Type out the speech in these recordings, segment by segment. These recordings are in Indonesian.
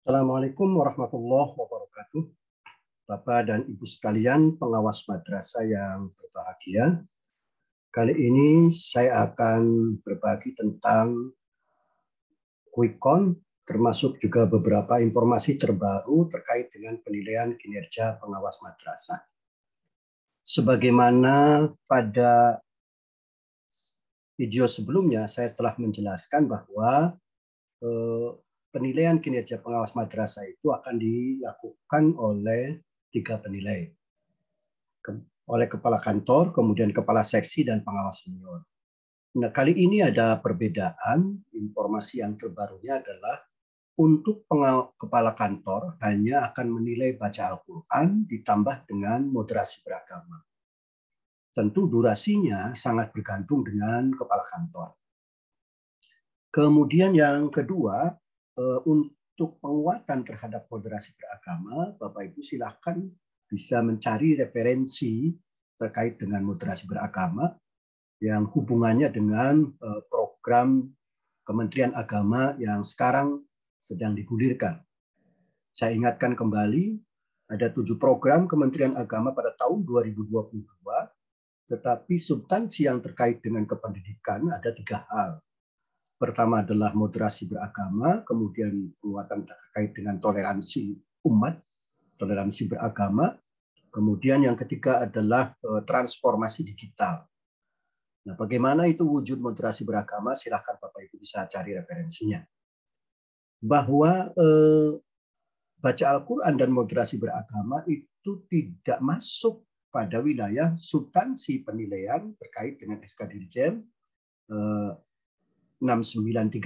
Assalamualaikum warahmatullahi wabarakatuh. Bapak dan Ibu sekalian, pengawas madrasah yang berbahagia. Kali ini saya akan berbagi tentang quick count, termasuk juga beberapa informasi terbaru terkait dengan penilaian kinerja pengawas madrasah. Sebagaimana pada video sebelumnya, saya telah menjelaskan bahwa penilaian kinerja pengawas madrasah itu akan dilakukan oleh 3 penilai, oleh kepala kantor, kemudian kepala seksi, dan pengawas senior. Nah, kali ini ada perbedaan. Informasi yang terbarunya adalah untuk kepala kantor hanya akan menilai baca Al-Quran ditambah dengan moderasi beragama. Tentu durasinya sangat bergantung dengan kepala kantor. Kemudian yang kedua, untuk penguatan terhadap moderasi beragama, Bapak Ibu silakan bisa mencari referensi terkait dengan moderasi beragama yang hubungannya dengan program Kementerian Agama yang sekarang sedang digulirkan. Saya ingatkan kembali, ada 7 program Kementerian Agama pada tahun 2022, tetapi substansi yang terkait dengan kependidikan ada 3 hal. Pertama adalah moderasi beragama, kemudian penguatan terkait dengan toleransi umat, toleransi beragama, kemudian yang ketiga adalah transformasi digital. Nah, bagaimana itu wujud moderasi beragama? Silakan Bapak Ibu bisa cari referensinya. Bahwa baca Al-Quran dan moderasi beragama itu tidak masuk pada wilayah substansi penilaian terkait dengan SK Dirjen 6934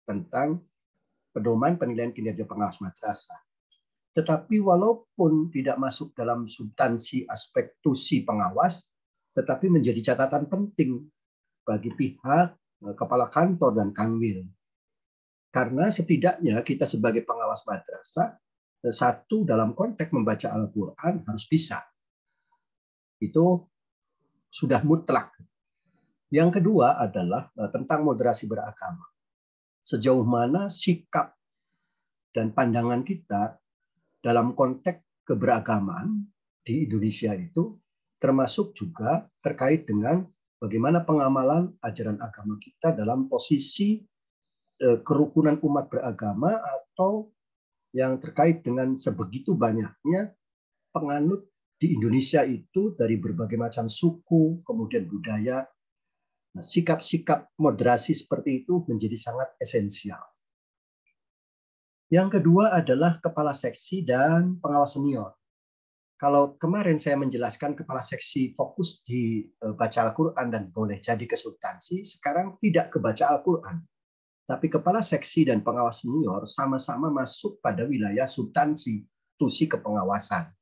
tentang pedoman penilaian kinerja pengawas madrasah. Tetapi walaupun tidak masuk dalam substansi aspek tusi pengawas, tetapi menjadi catatan penting bagi pihak kepala kantor dan kanwil. Karena setidaknya kita sebagai pengawas madrasah, satu dalam konteks membaca Al-Quran harus bisa. Itu sudah mutlak. Yang kedua adalah tentang moderasi beragama. Sejauh mana sikap dan pandangan kita dalam konteks keberagaman di Indonesia itu, termasuk juga terkait dengan bagaimana pengamalan ajaran agama kita dalam posisi kerukunan umat beragama, atau yang terkait dengan sebegitu banyaknya penganut di Indonesia itu dari berbagai macam suku, kemudian budaya. Nah, sikap-sikap moderasi seperti itu menjadi sangat esensial. Yang kedua adalah kepala seksi dan pengawas senior. Kalau kemarin saya menjelaskan kepala seksi fokus di baca Al-Quran dan boleh jadi ke substansi, sekarang tidak ke baca Al-Quran. Tapi kepala seksi dan pengawas senior sama-sama masuk pada wilayah substansi, tusi kepengawasan.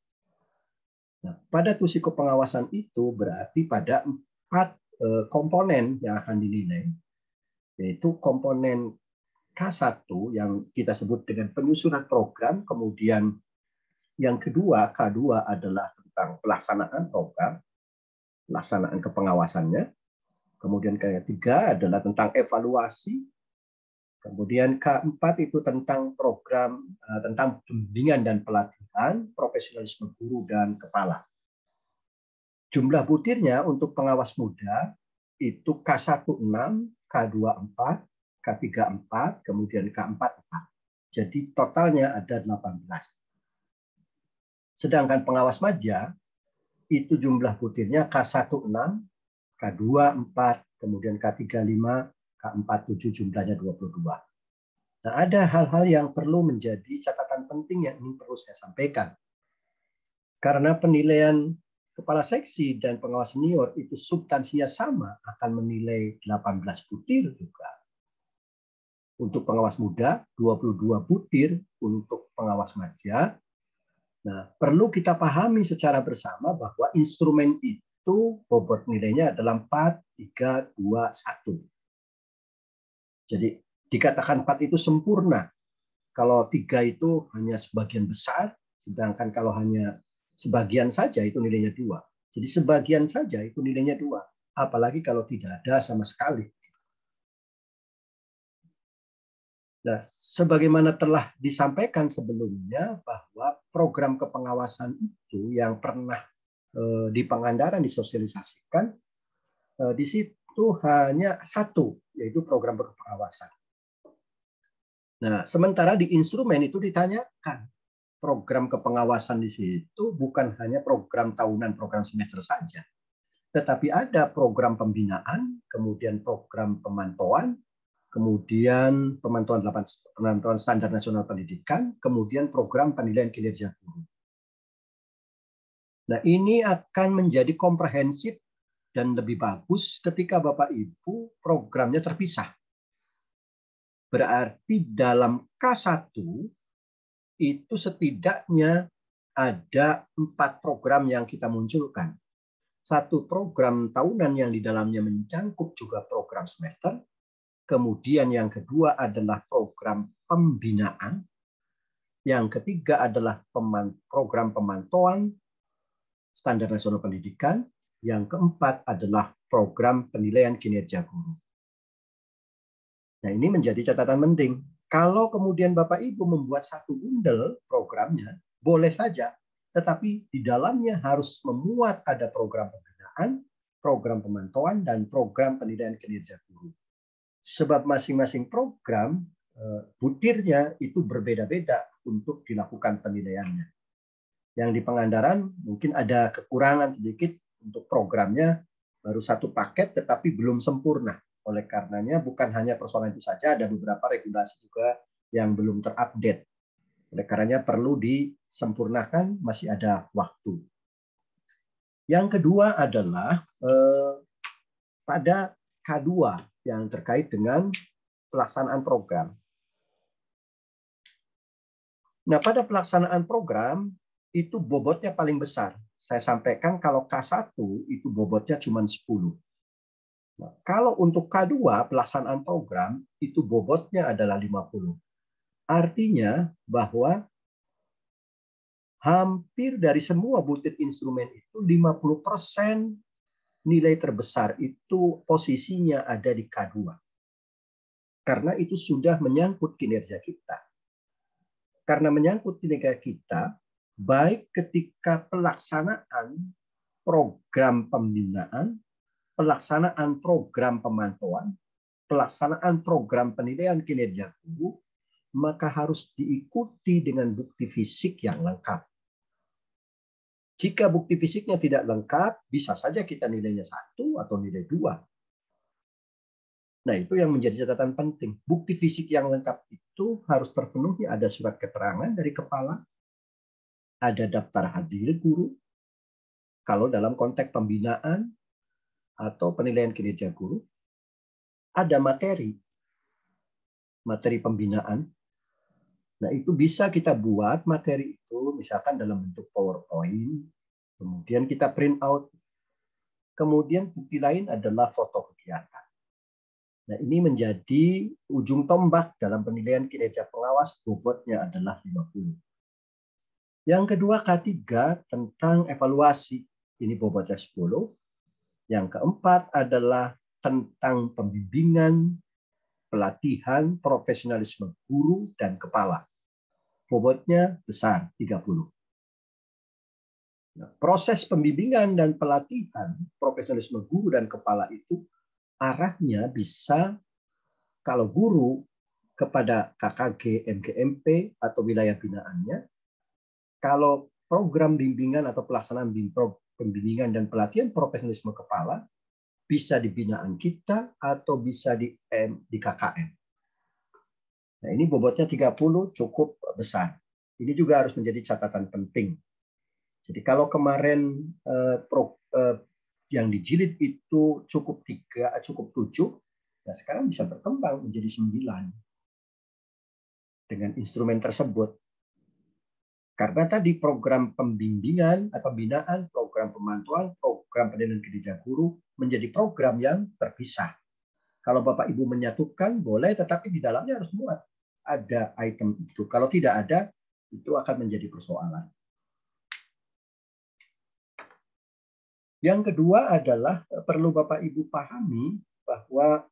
Nah, pada tusi kepengawasan itu berarti pada 4 komponen yang akan dinilai, yaitu komponen K1 yang kita sebut dengan penyusunan program, kemudian yang kedua, K2 adalah tentang pelaksanaan program, pelaksanaan kepengawasannya, kemudian ketiga adalah tentang evaluasi, kemudian K4 itu tentang program, tentang bimbingan dan pelatihan, profesionalisme guru dan kepala. Jumlah butirnya untuk pengawas muda itu K16, K24, K34, kemudian K44. Jadi totalnya ada 18. Sedangkan pengawas madya itu jumlah butirnya K16, K24, kemudian K35, K47 jumlahnya 22. Nah, ada hal-hal yang perlu menjadi catatan penting yang ini perlu saya sampaikan. Karena penilaian kepala seksi dan pengawas senior itu substansinya sama, akan menilai 18 butir juga. Untuk pengawas muda, 22 butir untuk pengawas madya. Nah, perlu kita pahami secara bersama bahwa instrumen itu bobot nilainya adalah 4, 3, 2, 1. Jadi dikatakan 4 itu sempurna. Kalau 3 itu hanya sebagian besar, sedangkan kalau hanya sebagian saja itu nilainya 2. Jadi sebagian saja itu nilainya 2. Apalagi kalau tidak ada sama sekali. Nah, sebagaimana telah disampaikan sebelumnya bahwa program kepengawasan itu yang pernah di Pangandaran disosialisasikan, di situ hanya satu, yaitu program kepengawasan. Nah, sementara di instrumen itu ditanyakan program kepengawasan di situ bukan hanya program tahunan, program semester saja, tetapi ada program pembinaan, kemudian program pemantauan, kemudian pemantauan standar nasional pendidikan, kemudian program penilaian kinerja guru. Nah, ini akan menjadi komprehensif dan lebih bagus ketika Bapak Ibu programnya terpisah. Berarti dalam K1 itu setidaknya ada 4 program yang kita munculkan. Satu program tahunan yang di dalamnya mencangkup juga program semester. Kemudian yang kedua adalah program pembinaan. Yang ketiga adalah program pemantauan standar nasional pendidikan. Yang keempat adalah program penilaian kinerja guru. Nah, ini menjadi catatan penting. Kalau kemudian Bapak Ibu membuat satu bundel programnya, boleh saja. Tetapi di dalamnya harus memuat ada program pembinaan, program pemantauan, dan program penilaian kinerja guru. Sebab masing-masing program butirnya itu berbeda-beda untuk dilakukan penilaiannya. Yang di Pangandaran mungkin ada kekurangan sedikit untuk programnya, baru satu paket tetapi belum sempurna. Oleh karenanya bukan hanya persoalan itu saja, ada beberapa regulasi juga yang belum terupdate. Oleh karenanya perlu disempurnakan, masih ada waktu. Yang kedua adalah pada K2 yang terkait dengan pelaksanaan program. Nah, pada pelaksanaan program itu bobotnya paling besar. Saya sampaikan kalau K1 itu bobotnya cuma 10. Nah, kalau untuk K2 pelaksanaan program itu bobotnya adalah 50. Artinya bahwa hampir dari semua butir instrumen itu 50% nilai terbesar itu posisinya ada di K2. Karena itu sudah menyangkut kinerja kita. Karena menyangkut kinerja kita, baik ketika pelaksanaan program pembinaan, pelaksanaan program pemantauan, pelaksanaan program penilaian kinerja guru, maka harus diikuti dengan bukti fisik yang lengkap. Jika bukti fisiknya tidak lengkap, bisa saja kita nilainya 1 atau nilai 2. Nah, itu yang menjadi catatan penting. Bukti fisik yang lengkap itu harus terpenuhi, ada surat keterangan dari kepala, ada daftar hadir guru, kalau dalam konteks pembinaan atau penilaian kinerja guru, ada materi pembinaan. Nah, itu bisa kita buat materi itu misalkan dalam bentuk PowerPoint, kemudian kita print out. Kemudian bukti lain adalah foto kegiatan. Nah, ini menjadi ujung tombak dalam penilaian kinerja pengawas, bobotnya adalah 50. Yang kedua K3 tentang evaluasi, ini bobotnya 10. Yang keempat adalah tentang pembimbingan, pelatihan, profesionalisme guru dan kepala. Bobotnya besar, 30. Nah, proses pembimbingan dan pelatihan profesionalisme guru dan kepala itu arahnya bisa kalau guru kepada KKG, MGMP atau wilayah binaannya. Kalau program bimbingan atau pelaksanaan pembimbingan dan pelatihan profesionalisme kepala bisa di binaan kita atau bisa di KKM. Nah, ini bobotnya 30, cukup besar. Ini juga harus menjadi catatan penting. Jadi kalau kemarin yang dijilid itu cukup 7, nah sekarang bisa berkembang menjadi 9 dengan instrumen tersebut. Karena tadi program pembimbingan, pembinaan, program pemantauan, program penilaian kinerja guru menjadi program yang terpisah. Kalau Bapak Ibu menyatukan boleh, tetapi di dalamnya harus muat ada item itu. Kalau tidak ada, itu akan menjadi persoalan. Yang kedua adalah perlu Bapak Ibu pahami bahwa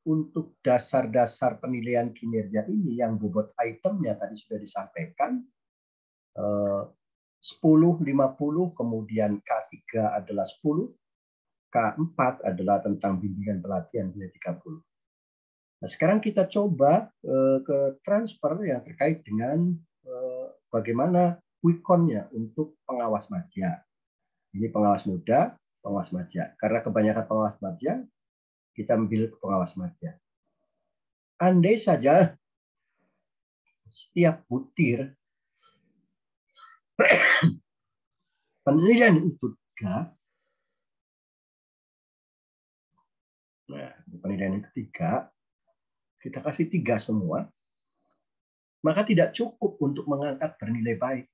untuk dasar-dasar penilaian kinerja ini yang bobot itemnya tadi sudah disampaikan, 10, 50, kemudian K3 adalah 10, K4 adalah tentang bimbingan pelatihan nilai 30. Nah, sekarang kita coba ke transfer yang terkait dengan bagaimana quick count-nya untuk pengawas madya. Ini pengawas muda, pengawas madya. Karena kebanyakan pengawas madya, kita ambil pengawas madya. Andai saja setiap butir penilaian itu 3, nah penilaian yang ketiga, kita kasih 3 semua, maka tidak cukup untuk mengangkat bernilai baik.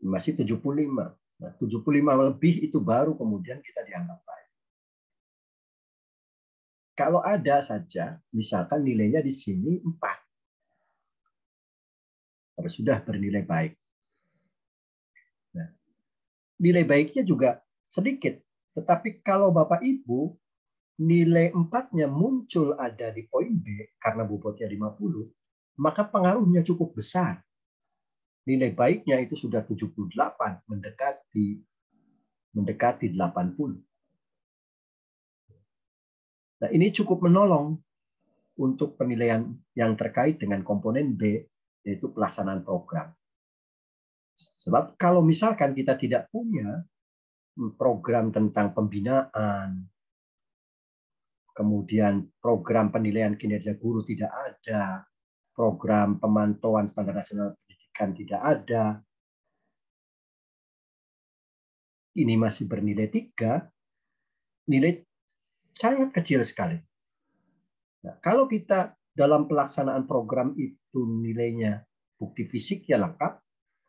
Masih 75. Nah, 75 lebih itu baru kemudian kita dianggap baik. Kalau ada saja, misalkan nilainya di sini 4, harus sudah bernilai baik. Nah, nilai baiknya juga sedikit. Tetapi kalau Bapak Ibu, nilai 4-nya muncul ada di poin B karena bobotnya 50, maka pengaruhnya cukup besar. Nilai baiknya itu sudah 78, mendekati 80. Nah, ini cukup menolong untuk penilaian yang terkait dengan komponen B, yaitu pelaksanaan program. Sebab kalau misalkan kita tidak punya program tentang pembinaan, kemudian program penilaian kinerja guru tidak ada, program pemantauan standar nasional pendidikan tidak ada, ini masih bernilai 3, nilai sangat kecil sekali. Nah, kalau kita dalam pelaksanaan program itu nilainya bukti fisiknya lengkap,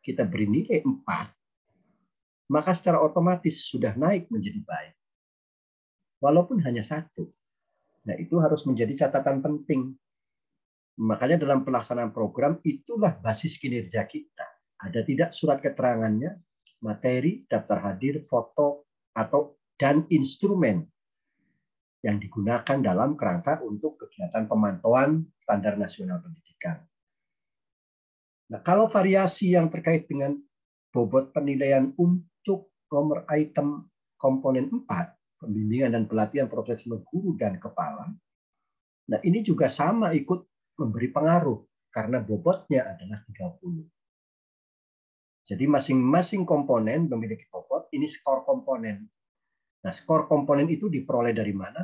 kita beri nilai 4, maka secara otomatis sudah naik menjadi baik. Walaupun hanya 1. Nah, itu harus menjadi catatan penting. Makanya dalam pelaksanaan program itulah basis kinerja kita. Ada tidak surat keterangannya, materi, daftar hadir, foto, dan instrumen yang digunakan dalam kerangka untuk kegiatan pemantauan standar nasional pendidikan. Nah, kalau variasi yang terkait dengan bobot penilaian untuk nomor item komponen 4, pembimbingan dan pelatihan profesional guru dan kepala, nah ini juga sama ikut memberi pengaruh karena bobotnya adalah 30. Jadi masing-masing komponen memiliki bobot, ini skor komponen. Nah, skor komponen itu diperoleh dari mana?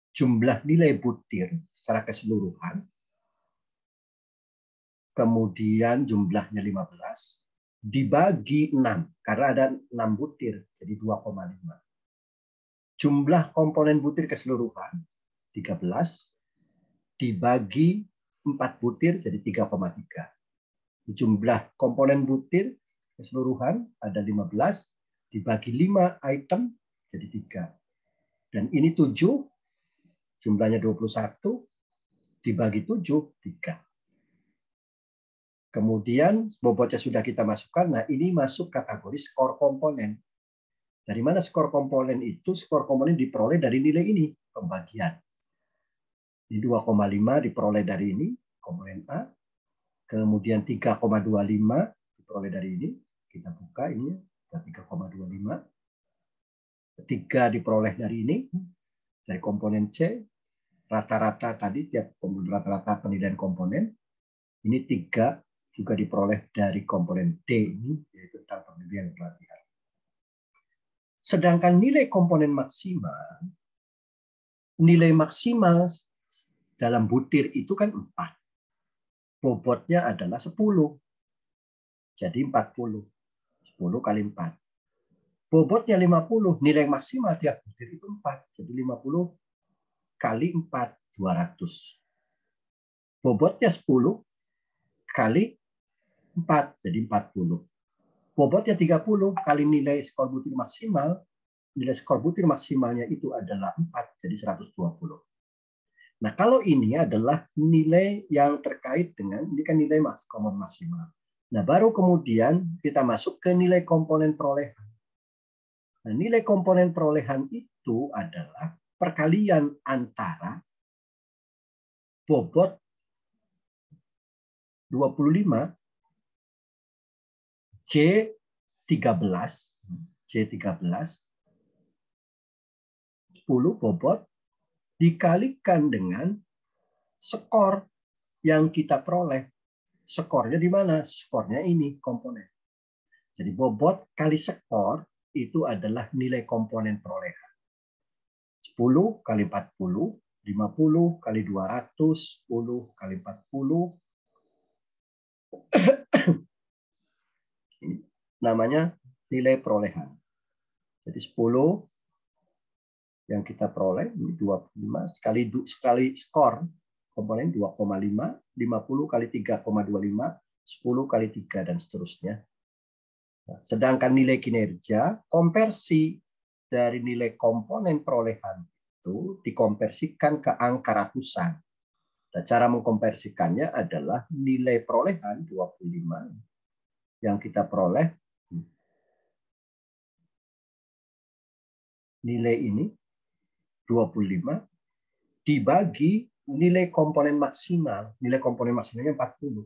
Jumlah nilai butir secara keseluruhan, kemudian jumlahnya 15, dibagi 6, karena ada 6 butir, jadi 2,5. Jumlah komponen butir keseluruhan, 13, dibagi 4 butir, jadi 3,3. Jumlah komponen butir keseluruhan ada 15, dibagi 5 item, jadi 3. Dan ini 7, jumlahnya 21, dibagi 7, 3. Kemudian bobotnya sudah kita masukkan, nah ini masuk kategori skor komponen. Dari mana skor komponen itu? Skor komponen diperoleh dari nilai ini, pembagian. Ini 2,5 diperoleh dari ini, komponen A. Kemudian 3,25 diperoleh dari ini. Kita buka ini, 3,25. 3 diperoleh dari ini, dari komponen C. Rata-rata tadi, tiap rata-rata penilaian komponen. Ini 3 juga diperoleh dari komponen D ini, yaitu tentang pembimbingan pelatihan. Sedangkan nilai komponen maksimal, nilai maksimal dalam butir itu kan 4. Bobotnya adalah 10. Jadi 40. 10 kali 4. Bobotnya 50. Nilai maksimal tiap butir itu 4. Jadi 50 kali 4, 200. Bobotnya 10 kali 4, jadi 40. Bobotnya 30 kali nilai skor butir maksimal. Nilai skor butir maksimalnya itu adalah 4, jadi 120. Nah, kalau ini adalah nilai yang terkait dengan, ini kan nilai komponen maksimal. Nah, baru kemudian kita masuk ke nilai komponen perolehan. Nah, nilai komponen perolehan itu adalah perkalian antara bobot 25, C13, 10 bobot dikalikan dengan skor yang kita peroleh. Skornya di mana? Skornya ini komponen. Jadi bobot kali skor itu adalah nilai komponen perolehan. 10 kali 40, 50 kali 200, 10 kali 40. Ini namanya nilai perolehan. Jadi 10 yang kita peroleh, ini 25 sekali skor komponen 2,5, 50 kali 3,25, 10 kali 3, dan seterusnya. Sedangkan nilai kinerja, konversi dari nilai komponen perolehan itu dikonversikan ke angka ratusan. Nah, cara mengkonversikannya adalah nilai perolehan 25 yang kita peroleh, nilai ini 25 dibagi nilai komponen maksimal. Nilai komponen maksimalnya 40.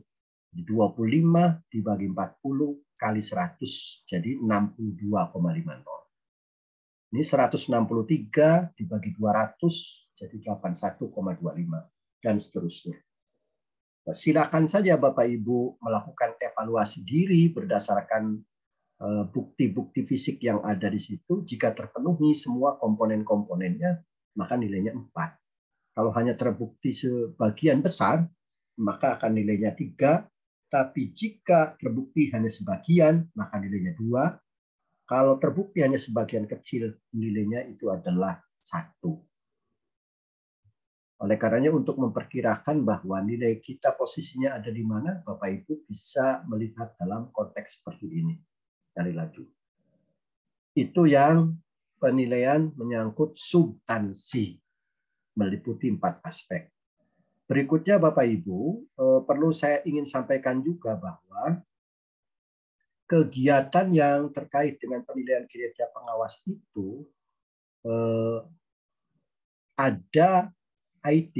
25 dibagi 40 kali 100, jadi 62,50. Ini 163 dibagi 200, jadi 81,25, dan seterusnya. Nah, silakan saja Bapak Ibu melakukan evaluasi diri berdasarkan bukti-bukti fisik yang ada di situ. Jika terpenuhi semua komponen-komponennya, maka nilainya 4. Kalau hanya terbukti sebagian besar, maka akan nilainya 3. Tapi jika terbukti hanya sebagian, maka nilainya 2. Kalau terbukti hanya sebagian kecil, nilainya itu adalah 1. Oleh karenanya untuk memperkirakan bahwa nilai kita posisinya ada di mana, Bapak Ibu bisa melihat dalam konteks seperti ini. Cari lagi. Itu yang penilaian menyangkut substansi, meliputi 4 aspek. Berikutnya Bapak Ibu, perlu saya ingin sampaikan juga bahwa kegiatan yang terkait dengan penilaian kinerja pengawas itu ada IT.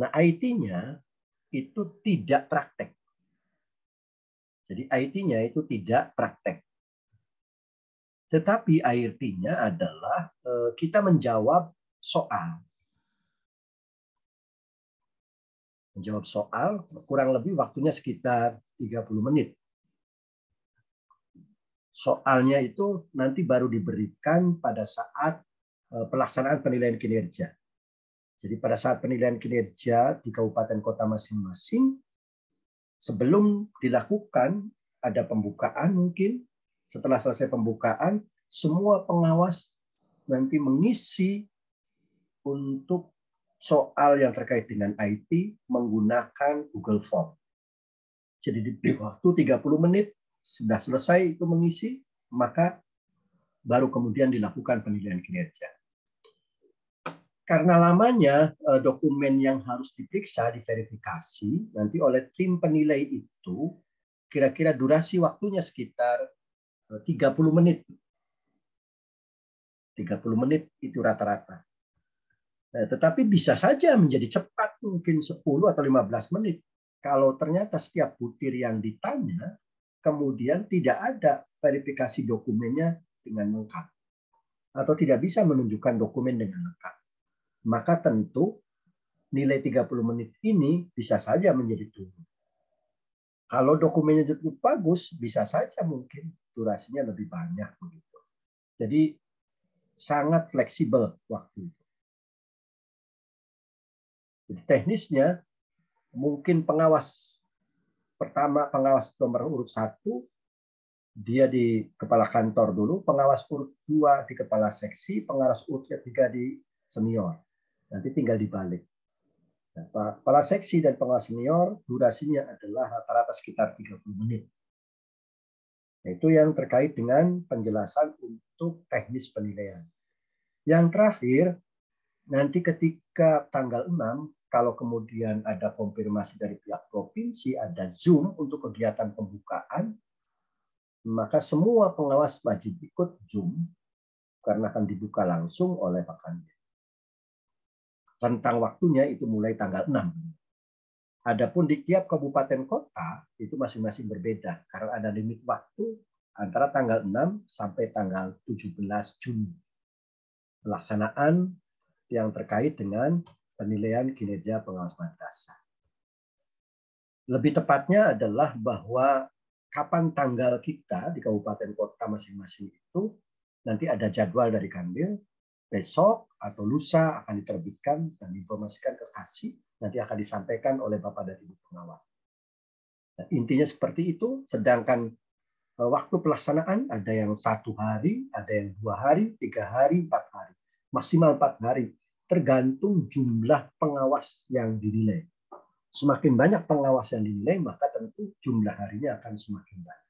Nah, IT-nya itu tidak praktek. Jadi IT-nya itu tidak praktek. Tetapi IT-nya adalah kita menjawab soal. Menjawab soal kurang lebih waktunya sekitar 30 menit. Soalnya itu nanti baru diberikan pada saat pelaksanaan penilaian kinerja. Jadi pada saat penilaian kinerja di kabupaten kota masing-masing, sebelum dilakukan ada pembukaan mungkin. Setelah selesai pembukaan, semua pengawas nanti mengisi untuk soal yang terkait dengan IT menggunakan Google Form. Jadi di waktu 30 menit sudah selesai itu mengisi, maka baru kemudian dilakukan penilaian kinerja. Karena lamanya dokumen yang harus diperiksa, diverifikasi nanti oleh tim penilai itu, kira-kira durasi waktunya sekitar 30 menit. 30 menit itu rata-rata. Tetapi bisa saja menjadi cepat, mungkin 10 atau 15 menit. Kalau ternyata setiap butir yang ditanya, kemudian tidak ada verifikasi dokumennya dengan lengkap. Atau tidak bisa menunjukkan dokumen dengan lengkap. Maka tentu nilai 30 menit ini bisa saja menjadi turun. Kalau dokumennya cukup bagus, bisa saja mungkin durasinya lebih banyak begitu. Jadi sangat fleksibel waktu itu. Jadi teknisnya mungkin pengawas pertama, pengawas nomor urut 1, dia di kepala kantor dulu, pengawas urut 2 di kepala seksi, pengawas urut 3 di senior. Nanti tinggal dibalik. Kepala seksi dan pengawas senior durasinya adalah rata-rata sekitar 30 menit. Itu yang terkait dengan penjelasan untuk teknis penilaian. Yang terakhir, nanti ketika tanggal 6, kalau kemudian ada konfirmasi dari pihak provinsi, ada Zoom untuk kegiatan pembukaan, maka semua pengawas wajib ikut Zoom karena akan dibuka langsung oleh Pak Kanwil. rentang waktunya itu mulai tanggal 6. Adapun di tiap kabupaten kota itu masing-masing berbeda karena ada limit waktu antara tanggal 6 sampai tanggal 17 Juni. Pelaksanaan yang terkait dengan penilaian kinerja pengawas madrasah. Lebih tepatnya adalah bahwa kapan tanggal kita di kabupaten kota masing-masing itu nanti ada jadwal dari Kanwil, besok atau lusa akan diterbitkan dan diinformasikan ke Kasih, nanti akan disampaikan oleh Bapak dan Ibu pengawas. Nah, intinya seperti itu, sedangkan waktu pelaksanaan ada yang 1 hari, ada yang 2 hari, 3 hari, 4 hari. Maksimal 4 hari, tergantung jumlah pengawas yang dinilai. Semakin banyak pengawas yang dinilai, maka tentu jumlah harinya akan semakin banyak.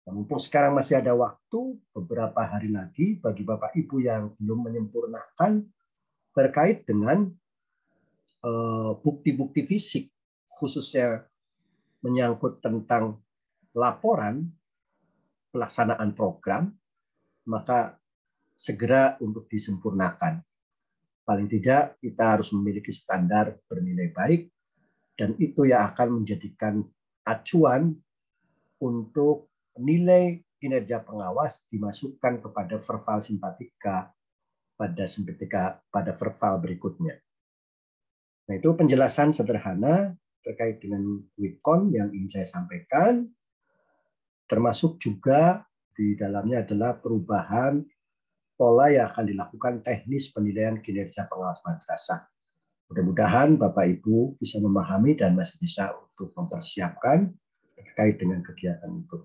Nah, mumpung sekarang masih ada waktu, beberapa hari lagi bagi Bapak Ibu yang belum menyempurnakan terkait dengan bukti-bukti fisik, khususnya menyangkut tentang laporan pelaksanaan program, maka segera untuk disempurnakan. Paling tidak kita harus memiliki standar bernilai baik, dan itu yang akan menjadikan acuan untuk nilai kinerja pengawas dimasukkan kepada verbal simpatika pada verbal berikutnya. Nah, itu penjelasan sederhana terkait dengan Quickcon yang ingin saya sampaikan, termasuk juga di dalamnya adalah perubahan pola yang akan dilakukan teknis penilaian kinerja pengawas madrasah. Mudah-mudahan Bapak Ibu bisa memahami dan masih bisa untuk mempersiapkan terkait dengan kegiatan itu.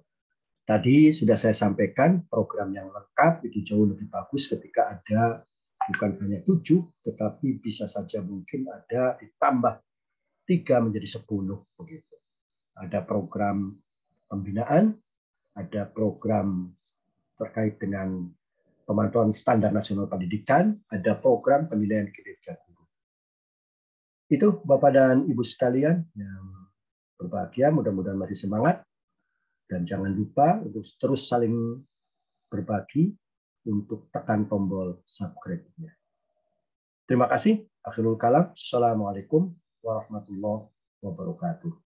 Tadi sudah saya sampaikan program yang lengkap itu jauh lebih bagus ketika ada bukan hanya 7, tetapi bisa saja mungkin ada ditambah 3 menjadi 10 begitu. Ada program pembinaan, ada program terkait dengan pemantauan standar nasional pendidikan, ada program penilaian kinerja guru. Itu Bapak dan Ibu sekalian yang berbahagia, mudah-mudahan masih semangat. Dan jangan lupa untuk terus saling berbagi untuk tekan tombol subscribe-nya. Terima kasih. Akhirul kalam. Assalamualaikum warahmatullahi wabarakatuh.